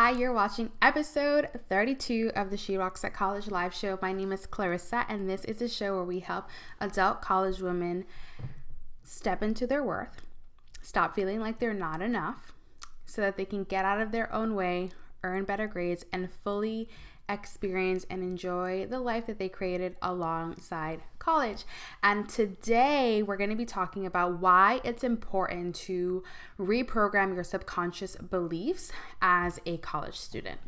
Hi, you're watching episode 32 of the SheRocks College live show. My name is Clarissa, and this is a show where we help adult college women step into their worth, stop feeling like they're not enough, so that they can get out of their own way, earn better grades, and fully experience and enjoy the life that they created alongside college. And today we're going to be talking about why it's important to reprogram your subconscious beliefs as a college student.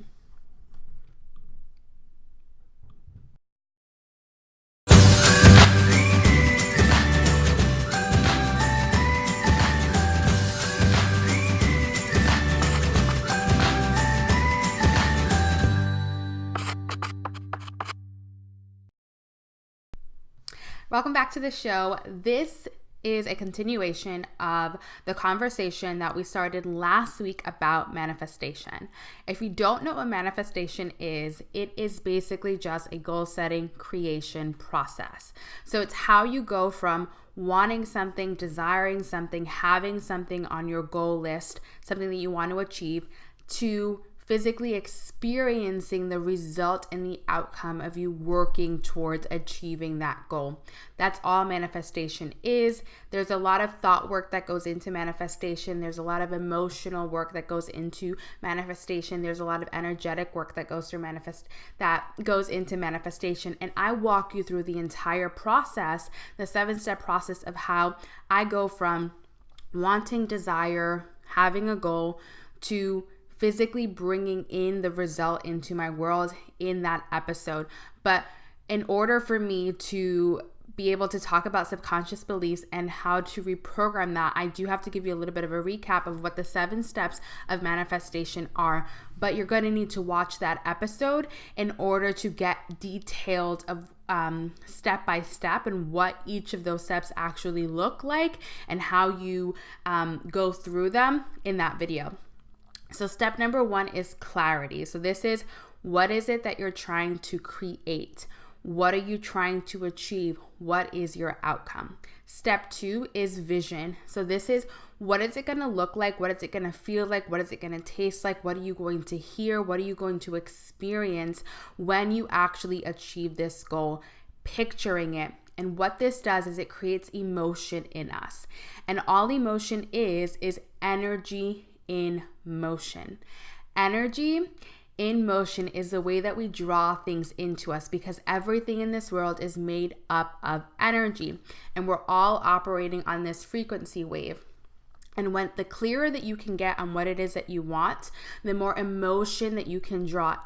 Welcome back to the show. This is a continuation of the conversation that we started last week about manifestation. If you don't know what manifestation is, it is basically just a goal setting creation process. So it's how you go from wanting something, desiring something, having something on your goal list, something that you want to achieve, to physically experiencing the result and the outcome of you working towards achieving that goal. That's all manifestation is. There's a lot of thought work that goes into manifestation. There's a lot of emotional work that goes into manifestation. There's a lot of energetic work that goes into manifestation. And I walk you through the entire process, the 7-step process of how I go from wanting, desire, having a goal, to physically bringing in the result into my world in that episode. But in order for me to be able to talk about subconscious beliefs and how to reprogram that, I do have to give you a little bit of a recap of what the 7 steps of manifestation are. But you're going to need to watch that episode in order to get detailed of step by step and what each of those steps actually look like and how you go through them in that video. So step number 1 is clarity. So this is, what is it that you're trying to create? What are you trying to achieve? What is your outcome? Step 2 is vision. So this is, what is it going to look like? What is it going to feel like? What is it going to taste like? What are you going to hear? What are you going to experience when you actually achieve this goal? Picturing it. And what this does is it creates emotion in us. And all emotion is energy in motion. Energy in motion is the way that we draw things into us, because everything in this world is made up of energy, and we're all operating on this frequency wave. And when the clearer that you can get on what it is that you want, the more emotion that you can draw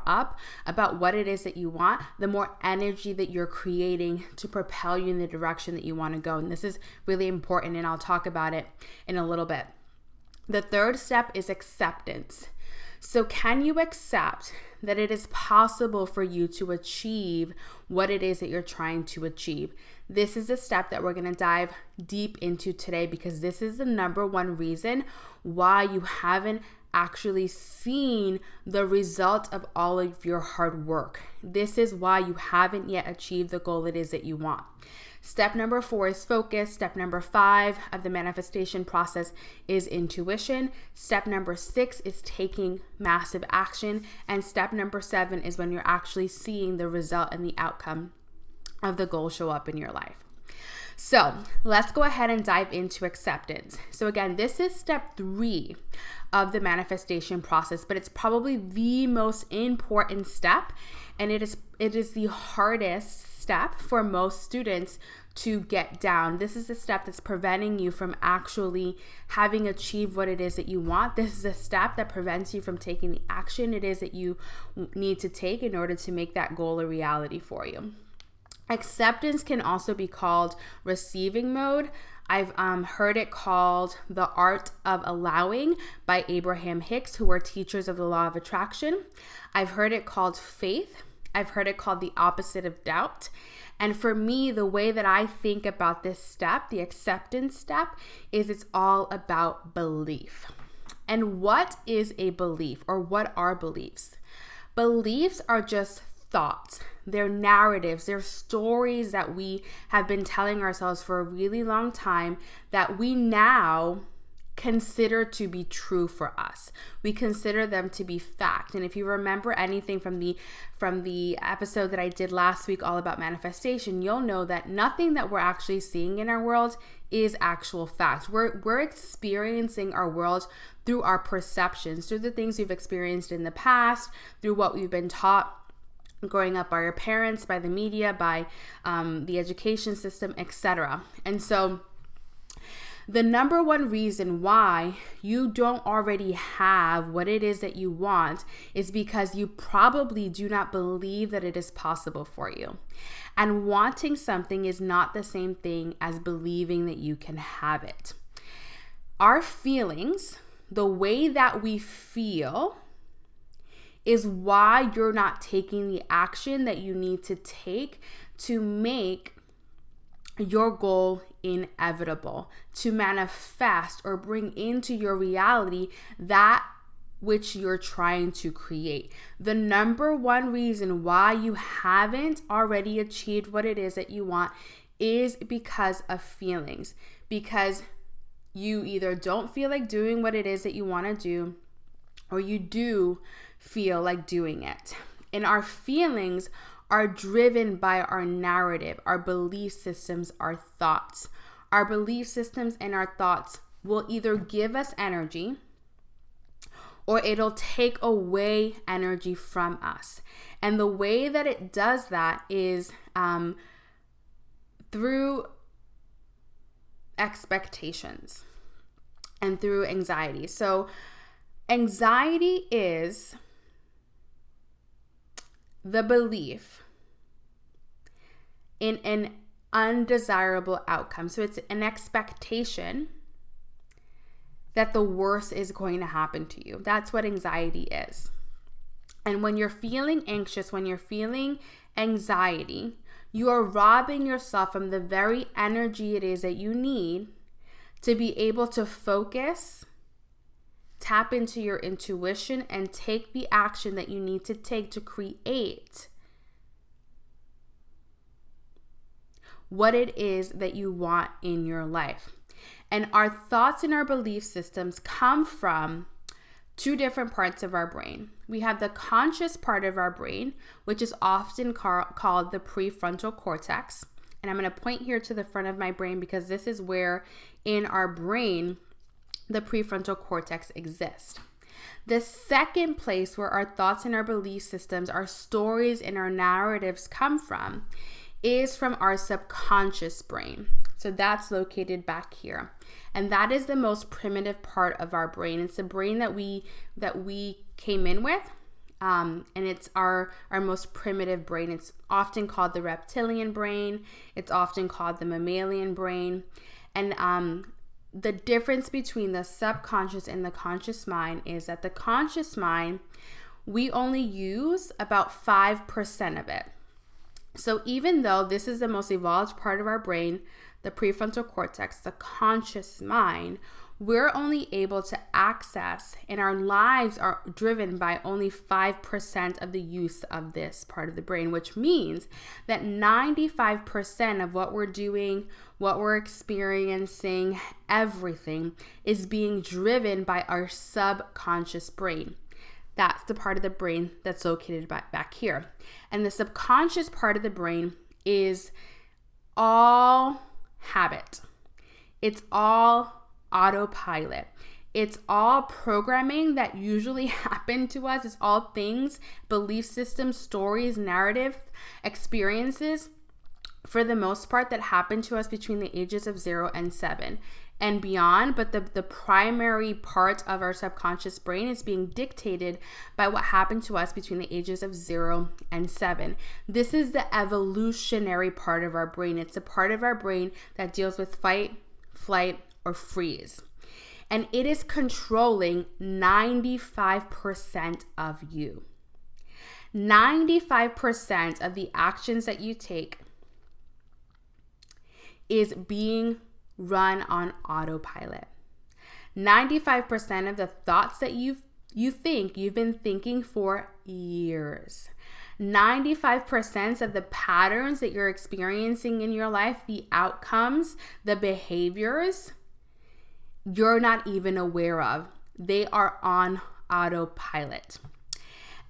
up about what it is that you want, the more energy that you're creating to propel you in the direction that you want to go. And this is really important, and I'll talk about it in a little bit. The 3rd step is acceptance. So can you accept that it is possible for you to achieve what it is that you're trying to achieve? This is a step that we're going to dive deep into today, because this is the number 1 reason why you haven't actually seen the result of all of your hard work. This is why you haven't yet achieved the goal it is that you want. Step number 4 is focus. Step number 5 of the manifestation process is intuition. Step number 6 is taking massive action. And step number 7 is when you're actually seeing the result and the outcome of the goal show up in your life. So let's go ahead and dive into acceptance. So again, this is step 3 of the manifestation process, but it's probably the most important step, and it is the hardest step for most students to get down. This is a step that's preventing you from actually having achieved what it is that you want. This is a step that prevents you from taking the action it is that you need to take in order to make that goal a reality for you. Acceptance can also be called receiving mode. I've heard it called The Art of Allowing by Abraham Hicks, who are teachers of the law of attraction. I've heard it called faith. I've heard it called the opposite of doubt. And for me, the way that I think about this step, the acceptance step, is it's all about belief. And what is a belief, or what are beliefs? Beliefs are just thoughts. They're narratives. They're stories that we have been telling ourselves for a really long time that we now consider to be true for us. We consider them to be fact. And if you remember anything from the episode that I did last week all about manifestation, you'll know that nothing that we're actually seeing in our world is actual fact. We're experiencing our world through our perceptions, through the things we've experienced in the past, through what we've been taught growing up by our parents, by the media, by the education system, etc. And so the number one reason why you don't already have what it is that you want is because you probably do not believe that it is possible for you. And wanting something is not the same thing as believing that you can have it. Our feelings, the way that we feel, is why you're not taking the action that you need to take to make your goal inevitable, to manifest or bring into your reality that which you're trying to create. The number one reason why you haven't already achieved what it is that you want is because of feelings, because you either don't feel like doing what it is that you want to do, or you do feel like doing it. And our feelings are driven by our narrative, our belief systems, our thoughts. Our belief systems and our thoughts will either give us energy or it'll take away energy from us. And the way that it does that is through expectations and through anxiety. So anxiety is the belief in an undesirable outcome. So it's an expectation that the worst is going to happen to you. That's what anxiety is. And when you're feeling anxious, when you're feeling anxiety, you are robbing yourself from the very energy it is that you need to be able to focus, tap into your intuition, and take the action that you need to take to create what it is that you want in your life. And our thoughts and our belief systems come from two different parts of our brain. We have the conscious part of our brain, which is often called the prefrontal cortex. And I'm going to point here to the front of my brain because this is where in our brain the prefrontal cortex exists. The second place where our thoughts and our belief systems, our stories and our narratives come from is from our subconscious brain. So that's located back here. And that is the most primitive part of our brain. It's the brain that we came in with. And it's our most primitive brain. It's often called the reptilian brain. It's often called the mammalian brain. And the difference between the subconscious and the conscious mind is that the conscious mind, we only use about 5% of it. So even though this is the most evolved part of our brain, the prefrontal cortex, the conscious mind, we're only able to access, and our lives are driven by only 5% of the use of this part of the brain, which means that 95% of what we're doing, what we're experiencing, everything is being driven by our subconscious brain. That's the part of the brain that's located back here. And the subconscious part of the brain is all habit. It's all autopilot. It's all programming that usually happen to us. It's all things, belief systems, stories, narrative, experiences, for the most part, that happen to us between the ages of 0 and 7 and beyond. But the primary part of our subconscious brain is being dictated by what happened to us between the ages of 0 and 7. This is the evolutionary part of our brain. It's a part of our brain that deals with fight, flight, or freeze. And it is controlling 95% of you. 95% of the actions that you take is being run on autopilot. 95% of the thoughts that you think, you've been thinking for years. 95% of the patterns that you're experiencing in your life, the outcomes, the behaviors, you're not even aware of. They are on autopilot.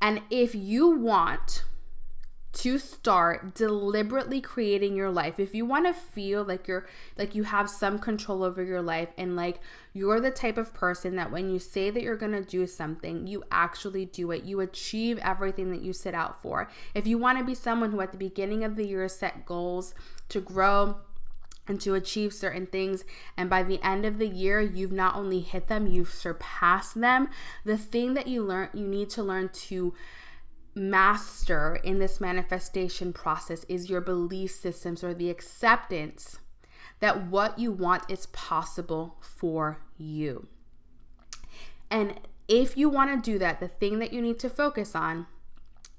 And if you want to start deliberately creating your life, if you want to feel like you have some control over your life, and like you're the type of person that when you say that you're going to do something, you actually do it, you achieve everything that you set out for. If you want to be someone who at the beginning of the year set goals to grow and to achieve certain things, and by the end of the year you've not only hit them, you've surpassed them, the thing that you need to learn to master in this manifestation process is your belief systems, or the acceptance that what you want is possible for you. And if you want to do that, the thing that you need to focus on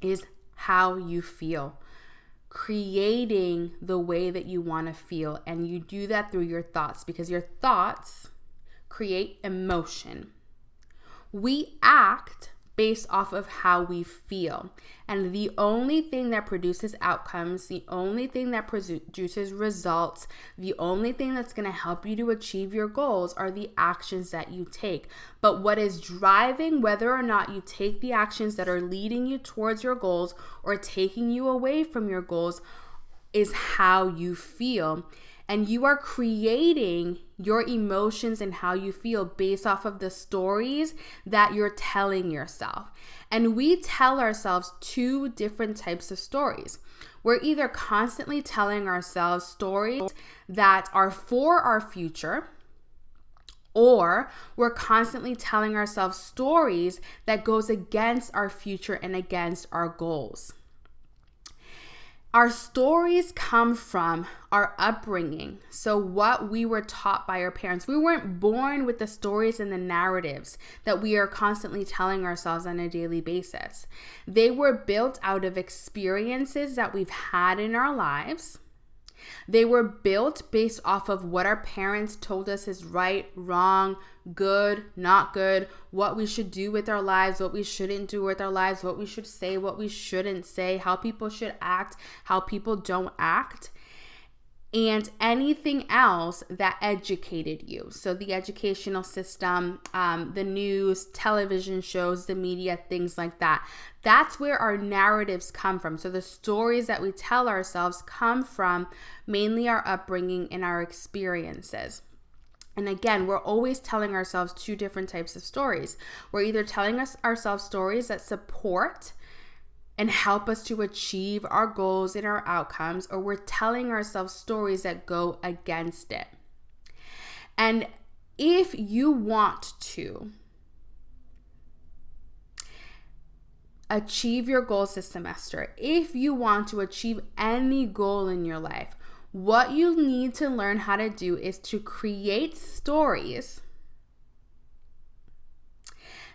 is how you feel, creating the way that you want to feel. And you do that through your thoughts, because your thoughts create emotion. We act based off of how we feel. And the only thing that produces outcomes, the only thing that produces results, the only thing that's going to help you to achieve your goals are the actions that you take. But what is driving whether or not you take the actions that are leading you towards your goals or taking you away from your goals is how you feel. And you are creating your emotions and how you feel based off of the stories that you're telling yourself. And we tell ourselves two different types of stories. We're either constantly telling ourselves stories that are for our future, or we're constantly telling ourselves stories that goes against our future and against our goals. Our stories come from our upbringing. So what we were taught by our parents. We weren't born with the stories and the narratives that we are constantly telling ourselves on a daily basis. They were built out of experiences that we've had in our lives. They were built based off of what our parents told us is right, wrong, good, not good, what we should do with our lives, what we shouldn't do with our lives, what we should say, what we shouldn't say, how people should act, how people don't act, and anything else that educated you. So the educational system, the news, television shows, the media, things like that. That's where our narratives come from. So the stories that we tell ourselves come from mainly our upbringing and our experiences. And again, we're always telling ourselves two different types of stories. We're either telling ourselves stories that support and help us to achieve our goals and our outcomes, or we're telling ourselves stories that go against it. And if you want to achieve your goals this semester, if you want to achieve any goal in your life, what you need to learn how to do is to create stories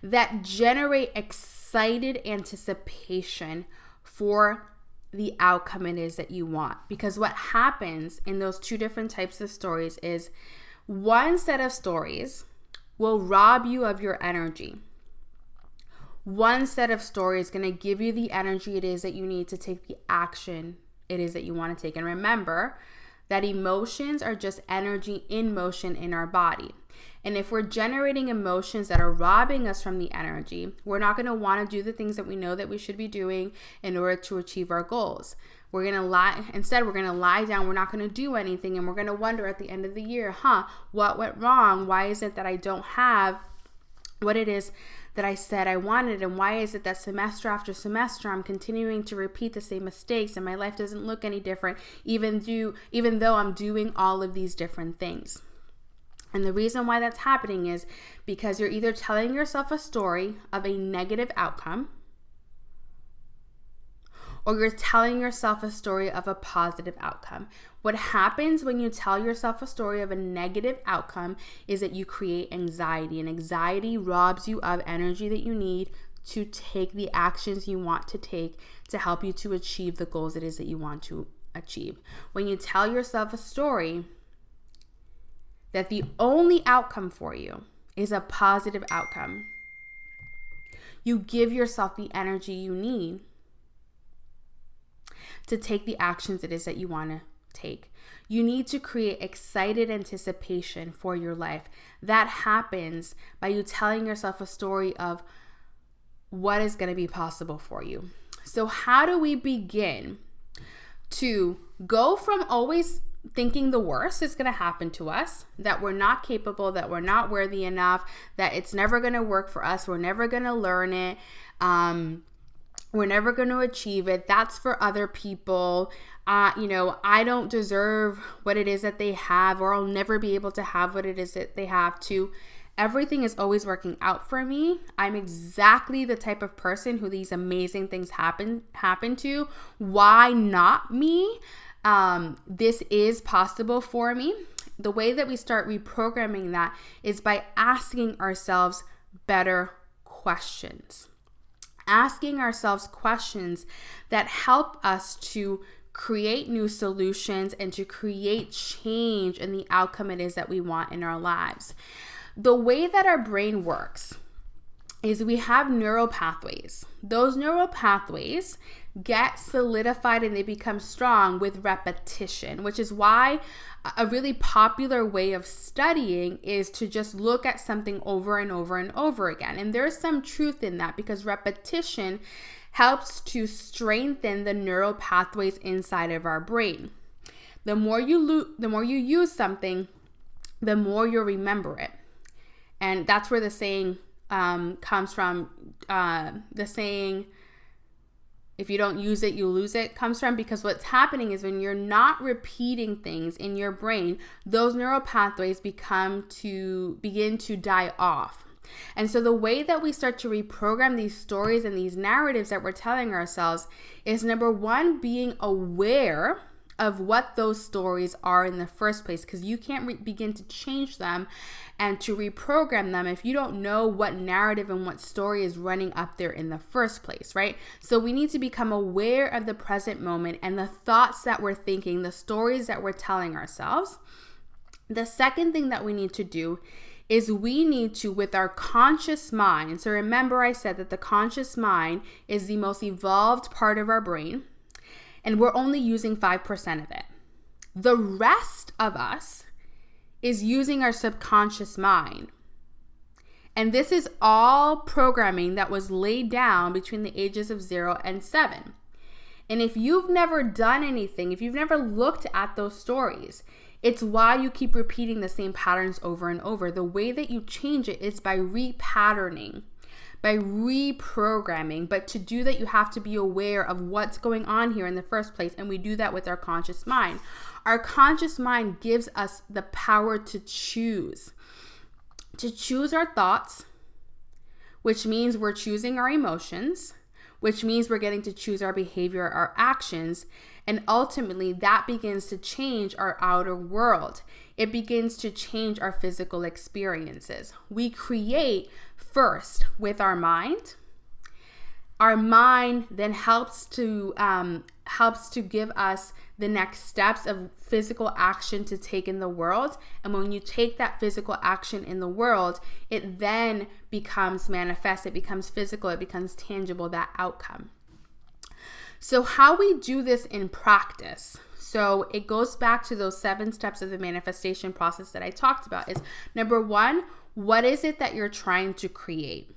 that generate excited anticipation for the outcome it is that you want. Because what happens in those two different types of stories is one set of stories will rob you of your energy. One set of stories is going to give you the energy it is that you need to take the action it is that you want to take. And remember that emotions are just energy in motion in our body. And if we're generating emotions that are robbing us from the energy, we're not going to want to do the things that we know that we should be doing in order to achieve our goals. We're going to lie down. We're not going to do anything. And we're going to wonder at the end of the year, what went wrong? Why is it that I don't have what it is that I said I wanted? And why is it that semester after semester I'm continuing to repeat the same mistakes and my life doesn't look any different, even though I'm doing all of these different things? And the reason why that's happening is because you're either telling yourself a story of a negative outcome, or you're telling yourself a story of a positive outcome. What happens when you tell yourself a story of a negative outcome is that you create anxiety, and anxiety robs you of energy that you need to take the actions you want to take to help you to achieve the goals it is that you want to achieve. When you tell yourself a story that the only outcome for you is a positive outcome, you give yourself the energy you need to take the actions it is that you want to take. You need to create excited anticipation for your life. That happens by you telling yourself a story of what is going to be possible for you. So how do we begin to go from always thinking the worst is going to happen to us, that we're not capable, that we're not worthy enough, that it's never going to work for us, we're never going to learn it, we're never going to achieve it, that's for other people, I don't deserve what it is that they have, or I'll never be able to have what it is that they have, to everything is always working out for me. I'm exactly the type of person who these amazing things happen to. Why not me? This is possible for me. The way that we start reprogramming that is by asking ourselves better questions. Asking ourselves questions that help us to create new solutions and to create change in the outcome it is that we want in our lives. The way that our brain works is we have neural pathways. Those neural pathways get solidified and they become strong with repetition, which is why a really popular way of studying is to just look at something over and over and over again. And there's some truth in that, because repetition helps to strengthen the neural pathways inside of our brain. The more you use something, the more you'll remember it. And that's where the saying comes from. The saying, if you don't use it, you lose it, comes from, because what's happening is when you're not repeating things in your brain, those neural pathways begin to die off. And so the way that we start to reprogram these stories and these narratives that we're telling ourselves is, number one, being aware of what those stories are in the first place, because you can't begin to change them and to reprogram them if you don't know what narrative and what story is running up there in the first place, right? So we need to become aware of the present moment and the thoughts that we're thinking, the stories that we're telling ourselves. The second thing that we need to do is we need to, with our conscious mind, so remember I said that the conscious mind is the most evolved part of our brain, and we're only using 5% of it. The rest of us is using our subconscious mind. And this is all programming that was laid down between the ages of 0 and 7. And if you've never done anything, if you've never looked at those stories, it's why you keep repeating the same patterns over and over. The way that you change it is by repatterning, by reprogramming. But to do that, you have to be aware of what's going on here in the first place. And we do that with our conscious mind. Our conscious mind gives us the power to choose our thoughts, which means we're choosing our emotions, which means we're getting to choose our behavior, our actions. And ultimately, that begins to change our outer world. It begins to change our physical experiences. We create first with our mind. Our mind then helps to give us the next steps of physical action to take in the world. And when you take that physical action in the world, it then becomes manifest. It becomes physical. It becomes tangible, that outcome. So how we do this in practice. So it goes back to those 7 steps of the manifestation process that I talked about. Is number 1, what is it that you're trying to create?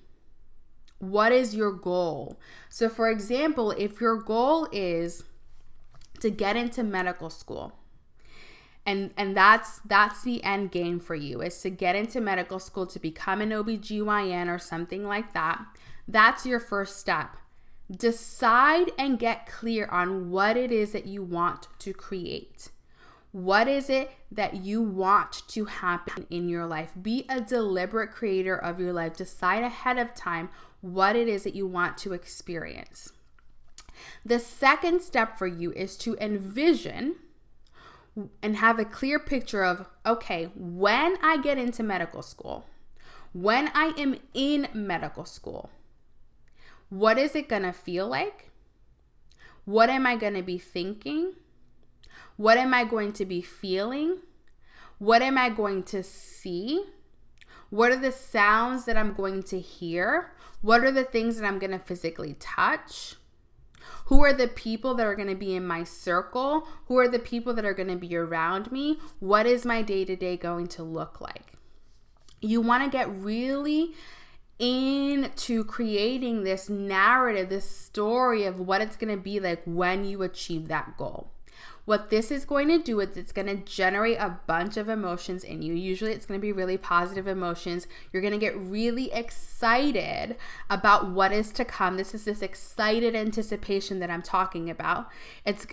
What is your goal? So for example, if your goal is to get into medical school, and that's the end game for you, is to get into medical school, to become an OBGYN or something like that. That's your first step. Decide and get clear on what it is that you want to create. What is it that you want to happen in your life? Be a deliberate creator of your life. Decide ahead of time what it is that you want to experience. The second step for you is to envision and have a clear picture of, okay, when I get into medical school, when I am in medical school, what is it going to feel like? What am I going to be thinking? What am I going to be feeling? What am I going to see? What are the sounds that I'm going to hear? What are the things that I'm going to physically touch? Who are the people that are going to be in my circle? Who are the people that are going to be around me? What is my day-to-day going to look like? You want to get really into creating this narrative, this story of what it's going to be like when you achieve that goal. What this is going to do is it's going to generate a bunch of emotions in you. Usually it's going to be really positive emotions. You're going to get really excited about what is to come. This is this excited anticipation that I'm talking about. It's,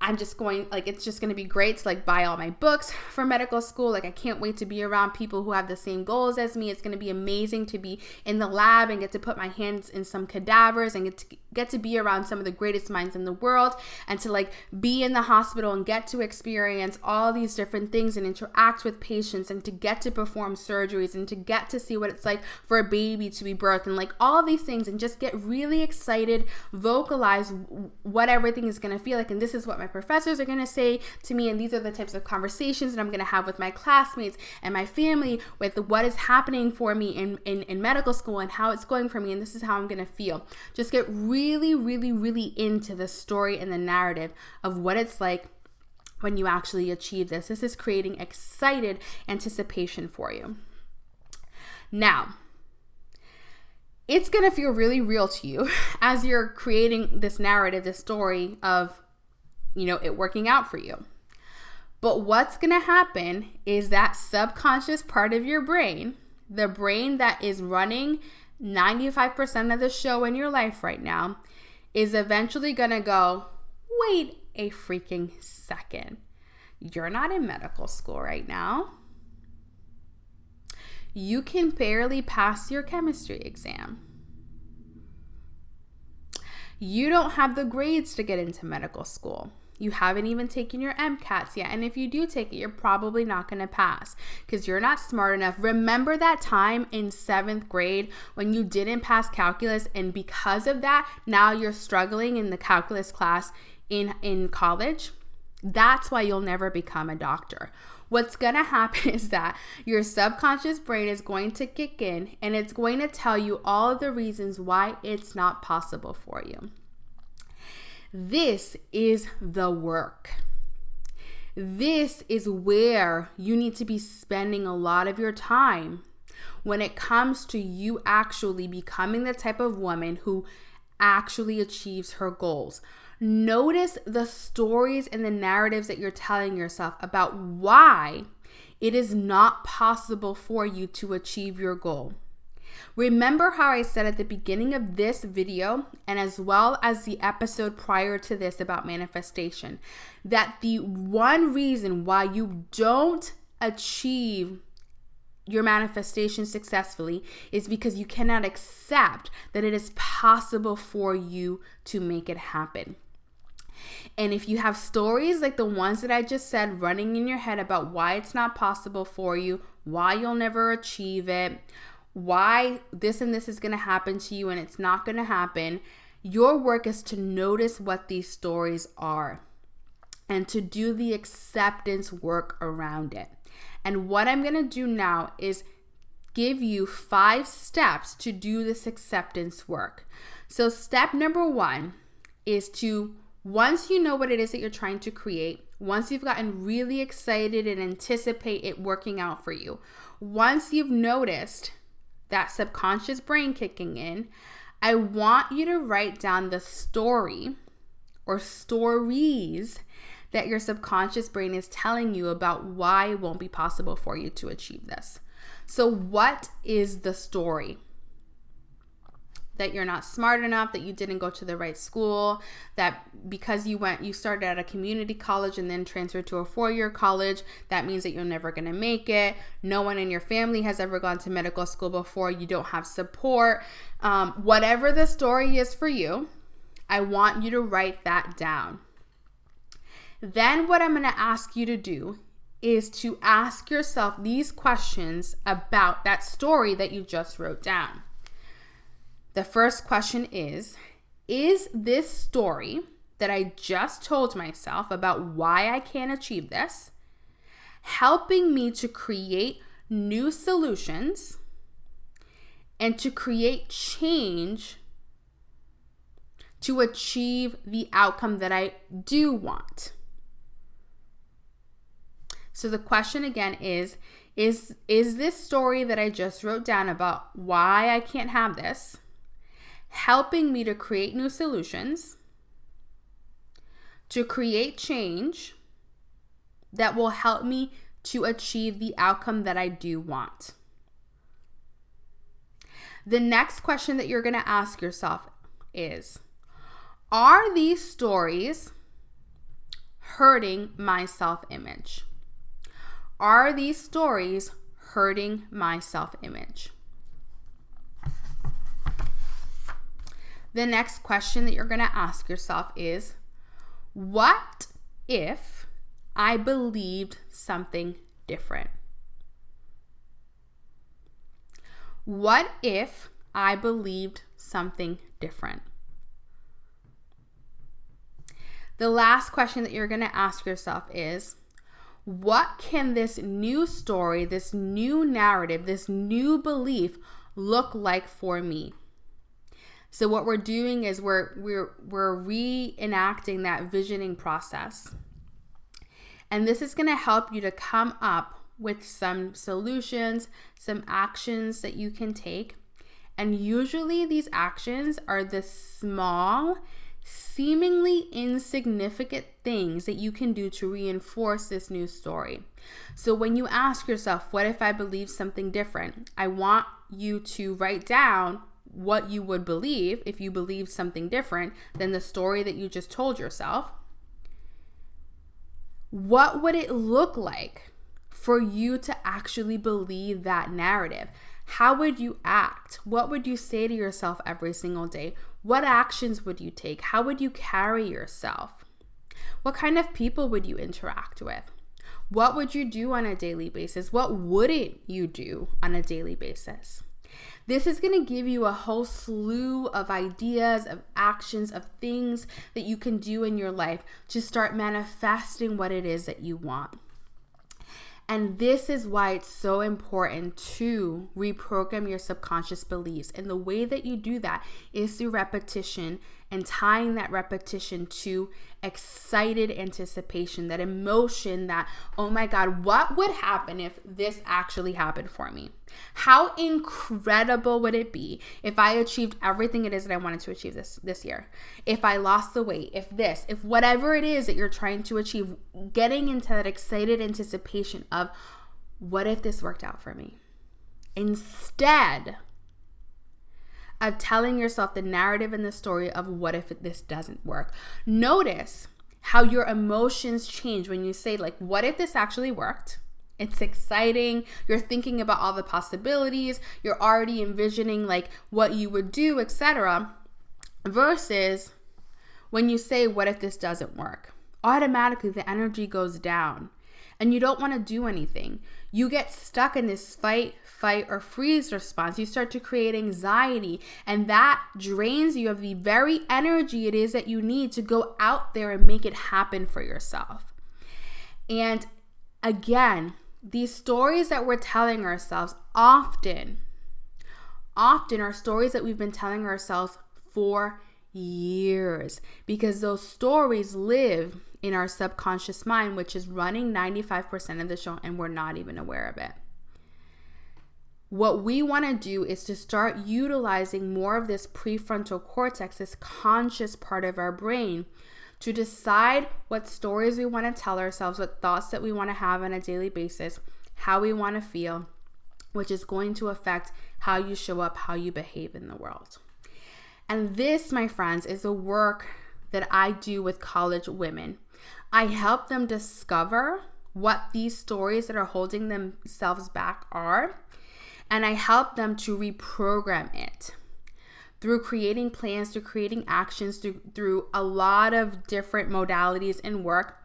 I'm just going, it's just going to be great to buy all my books for medical school. I can't wait to be around people who have the same goals as me. It's going to be amazing to be in the lab and get to put my hands in some cadavers and get to be around some of the greatest minds in the world, and to be in the hospital and get to experience all these different things and interact with patients, and to get to perform surgeries, and to get to see what it's like for a baby to be birthed, and all these things, and just get really excited, vocalize what everything is going to feel like. And this is what my professors are going to say to me, and these are the types of conversations that I'm going to have with my classmates and my family with what is happening for me in medical school and how it's going for me, and this is how I'm going to feel. Just get really, really, really into the story and the narrative of what it's like when you actually achieve this. This is creating excited anticipation for you. Now, it's going to feel really real to you as you're creating this narrative, this story of it working out for you. But what's going to happen is that subconscious part of your brain, the brain that is running 95% of the show in your life right now, is eventually going to go, wait a freaking second. You're not in medical school right now. You can barely pass your chemistry exam. You don't have the grades to get into medical school. You haven't even taken your MCATs yet. And if you do take it, you're probably not going to pass because you're not smart enough. Remember that time in 7th grade when you didn't pass calculus, and because of that, now you're struggling in the calculus class in college? That's why you'll never become a doctor. What's going to happen is that your subconscious brain is going to kick in, and it's going to tell you all of the reasons why it's not possible for you. This is the work. This is where you need to be spending a lot of your time when it comes to you actually becoming the type of woman who actually achieves her goals. Notice the stories and the narratives that you're telling yourself about why it is not possible for you to achieve your goal. Remember how I said at the beginning of this video, and as well as the episode prior to this about manifestation, that the one reason why you don't achieve your manifestation successfully is because you cannot accept that it is possible for you to make it happen. And if you have stories like the ones that I just said running in your head about why it's not possible for you, why you'll never achieve it, why this and this is going to happen to you and it's not going to happen, your work is to notice what these stories are and to do the acceptance work around it. And what I'm going to do now is give you 5 steps to do this acceptance work. So step number 1 is to, once you know what it is that you're trying to create, once you've gotten really excited and anticipate it working out for you, once you've noticed that subconscious brain kicking in, I want you to write down the story or stories that your subconscious brain is telling you about why it won't be possible for you to achieve this. So what is the story? That you're not smart enough, that you didn't go to the right school, that because you started at a community college and then transferred to a 4-year college, that means that you're never going to make it. No one in your family has ever gone to medical school before. You don't have support. Whatever the story is for you, I want you to write that down. Then what I'm going to ask you to do is to ask yourself these questions about that story that you just wrote down. The first question is this story that I just told myself about why I can't achieve this helping me to create new solutions and to create change to achieve the outcome that I do want? So the question again is this story that I just wrote down about why I can't have this helping me to create new solutions, to create change that will help me to achieve the outcome that I do want? The next question that you're going to ask yourself is, are these stories hurting my self-image? Are these stories hurting my self-image? The next question that you're going to ask yourself is, what if I believed something different? What if I believed something different? The last question that you're going to ask yourself is, what can this new story, this new narrative, this new belief look like for me? So what we're doing is we're reenacting that visioning process. And this is going to help you to come up with some solutions, some actions that you can take. And usually these actions are the small, seemingly insignificant things that you can do to reinforce this new story. So when you ask yourself, what if I believe something different? I want you to write down what you would believe if you believed something different than the story that you just told yourself. What would it look like for you to actually believe that narrative? How would you act? What would you say to yourself every single day? What actions would you take? How would you carry yourself? What kind of people would you interact with? What would you do on a daily basis? What wouldn't you do on a daily basis? This is going to give you a whole slew of ideas, of actions, of things that you can do in your life to start manifesting what it is that you want. And this is why it's so important to reprogram your subconscious beliefs. And the way that you do that is through repetition and tying that repetition to excited anticipation, that emotion that, oh my God, what would happen if this actually happened for me? How incredible would it be if I achieved everything it is that I wanted to achieve this year? If I lost the weight, if whatever it is that you're trying to achieve, getting into that excited anticipation of what if this worked out for me? Instead of telling yourself the narrative and the story of what if this doesn't work. Notice how your emotions change when you say, like, what if this actually worked? It's exciting. You're thinking about all the possibilities. You're already envisioning like what you would do, etc. Versus when you say, what if this doesn't work? Automatically the energy goes down and you don't want to do anything. You get stuck in this fight, or freeze response. You start to create anxiety, and that drains you of the very energy it is that you need to go out there and make it happen for yourself. And again, these stories that we're telling ourselves often are stories that we've been telling ourselves for years, because those stories live in our subconscious mind, which is running 95% of the show, and we're not even aware of it. What we want to do is to start utilizing more of this prefrontal cortex, this conscious part of our brain, to decide what stories we want to tell ourselves, what thoughts that we want to have on a daily basis, how we want to feel, which is going to affect how you show up, how you behave in the world. And this, my friends, is the work that I do with college women. I help them discover what these stories that are holding themselves back are, and I help them to reprogram it through creating plans, through creating actions, through a lot of different modalities and work,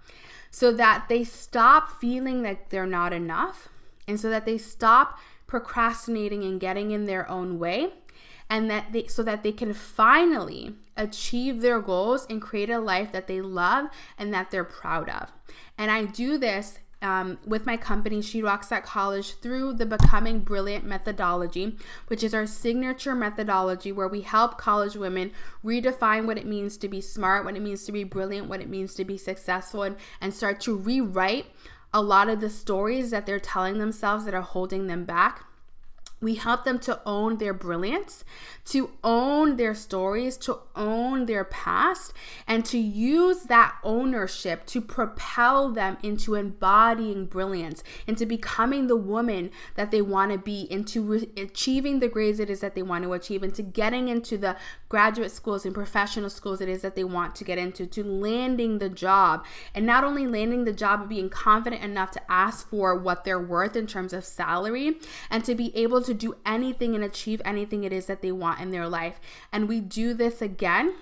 so that they stop feeling like they're not enough, and so that they stop procrastinating and getting in their own way, and so that they can finally achieve their goals and create a life that they love and that they're proud of. And I do this with my company, SheRocks College, through the Becoming Brilliant methodology, which is our signature methodology where we help college women redefine what it means to be smart, what it means to be brilliant, what it means to be successful, and start to rewrite a lot of the stories that they're telling themselves that are holding them back. We help them to own their brilliance, to own their stories, to own their past, and to use that ownership to propel them into embodying brilliance, into becoming the woman that they want to be, into achieving the grades it is that they want to achieve, into getting into the graduate schools and professional schools it is that they want to get into, to landing the job. And not only landing the job, but being confident enough to ask for what they're worth in terms of salary, and to be able to do anything and achieve anything it is that they want in their life. And we do this again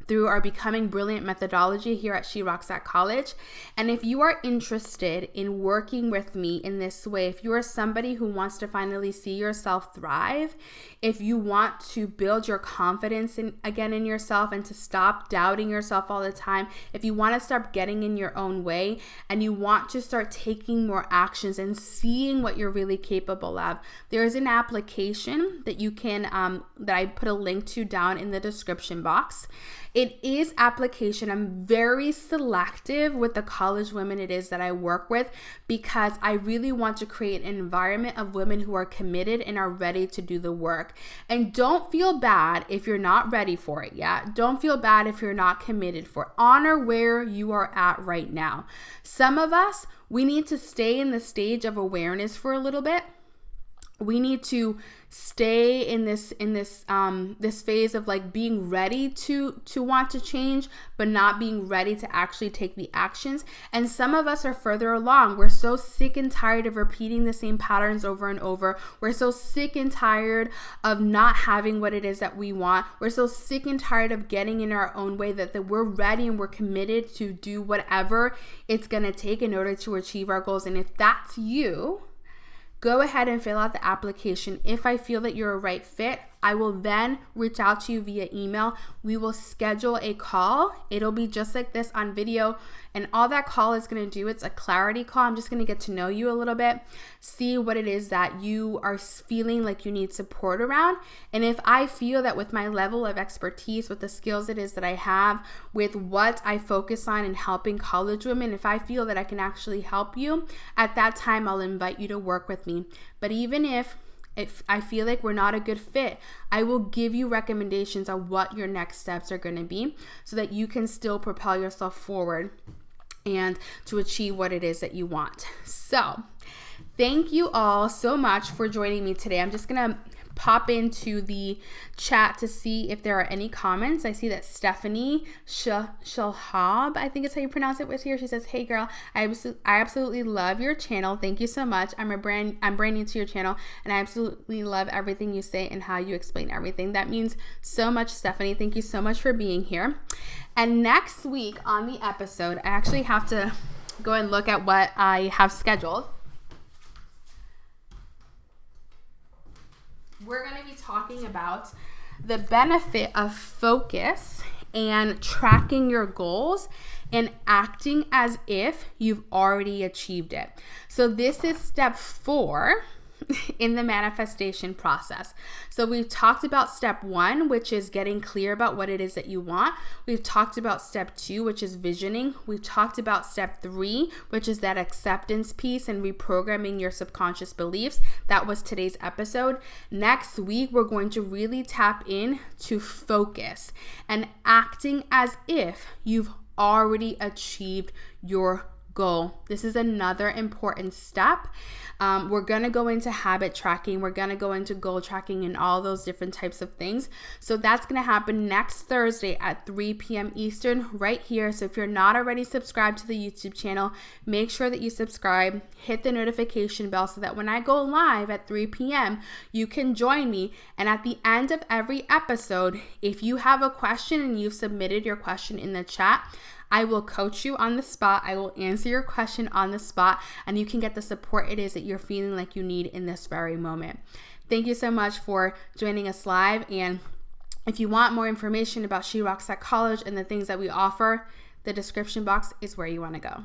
through our Becoming Brilliant methodology here at SheRocks College. And if you are interested in working with me in this way, if you are somebody who wants to finally see yourself thrive, if you want to build your confidence again in yourself and to stop doubting yourself all the time, if you want to stop getting in your own way and you want to start taking more actions and seeing what you're really capable of, there is an application that you can, that I put a link to down in the description box. It is application. I'm very selective with the college women it is that I work with because I really want to create an environment of women who are committed and are ready to do the work. And don't feel bad if you're not ready for it yet. Don't feel bad if you're not committed for it. Honor where you are at right now. Some of us, we need to stay in the stage of awareness for a little bit. We need to stay in this phase of like being ready to want to change, but not being ready to actually take the actions. And some of us are further along. We're so sick and tired of repeating the same patterns over and over. We're so sick and tired of not having what it is that we want. We're so sick and tired of getting in our own way that we're ready and we're committed to do whatever it's going to take in order to achieve our goals. And if that's you, go ahead and fill out the application. If I feel that you're a right fit, I will then reach out to you via email. We will schedule a call. It'll be just like this on video. And all that call is going to do, it's a clarity call. I'm just going to get to know you a little bit, see what it is that you are feeling like you need support around. And if I feel that with my level of expertise, with the skills it is that I have, with what I focus on in helping college women, if I feel that I can actually help you, at that time, I'll invite you to work with me. But even if I feel like we're not a good fit, I will give you recommendations on what your next steps are going to be so that you can still propel yourself forward and to achieve what it is that you want. So thank you all so much for joining me today. I'm just going to pop into the chat to see if there are any comments. I see that Stephanie Shalhab, I think is how you pronounce it, was here. She says, "Hey girl, I absolutely love your channel. Thank you so much. I'm brand new to your channel and I absolutely love everything you say and how you explain everything." That means so much, Stephanie. Thank you so much for being here. And next week on the episode, I actually have to go and look at what I have scheduled. We're going to be talking about the benefit of focus and tracking your goals and acting as if you've already achieved it. So this is step 4 in the manifestation process. So we've talked about step 1, which is getting clear about what it is that you want. We've talked about step 2, which is visioning. We've talked about step 3, which is that acceptance piece and reprogramming your subconscious beliefs. That was today's episode. Next week, we're going to really tap in to focus and acting as if you've already achieved your goal. This is another important step. We're going to go into habit tracking. We're going to go into goal tracking and all those different types of things. So that's going to happen next Thursday at 3 p.m. Eastern right here. So if you're not already subscribed to the YouTube channel, make sure that you subscribe, hit the notification bell so that when I go live at 3 p.m., you can join me. And at the end of every episode, if you have a question and you've submitted your question in the chat, I will coach you on the spot. I will answer your question on the spot, and you can get the support it is that you're feeling like you need in this very moment. Thank you so much for joining us live. And if you want more information about SheRocks College and the things that we offer, the description box is where you want to go.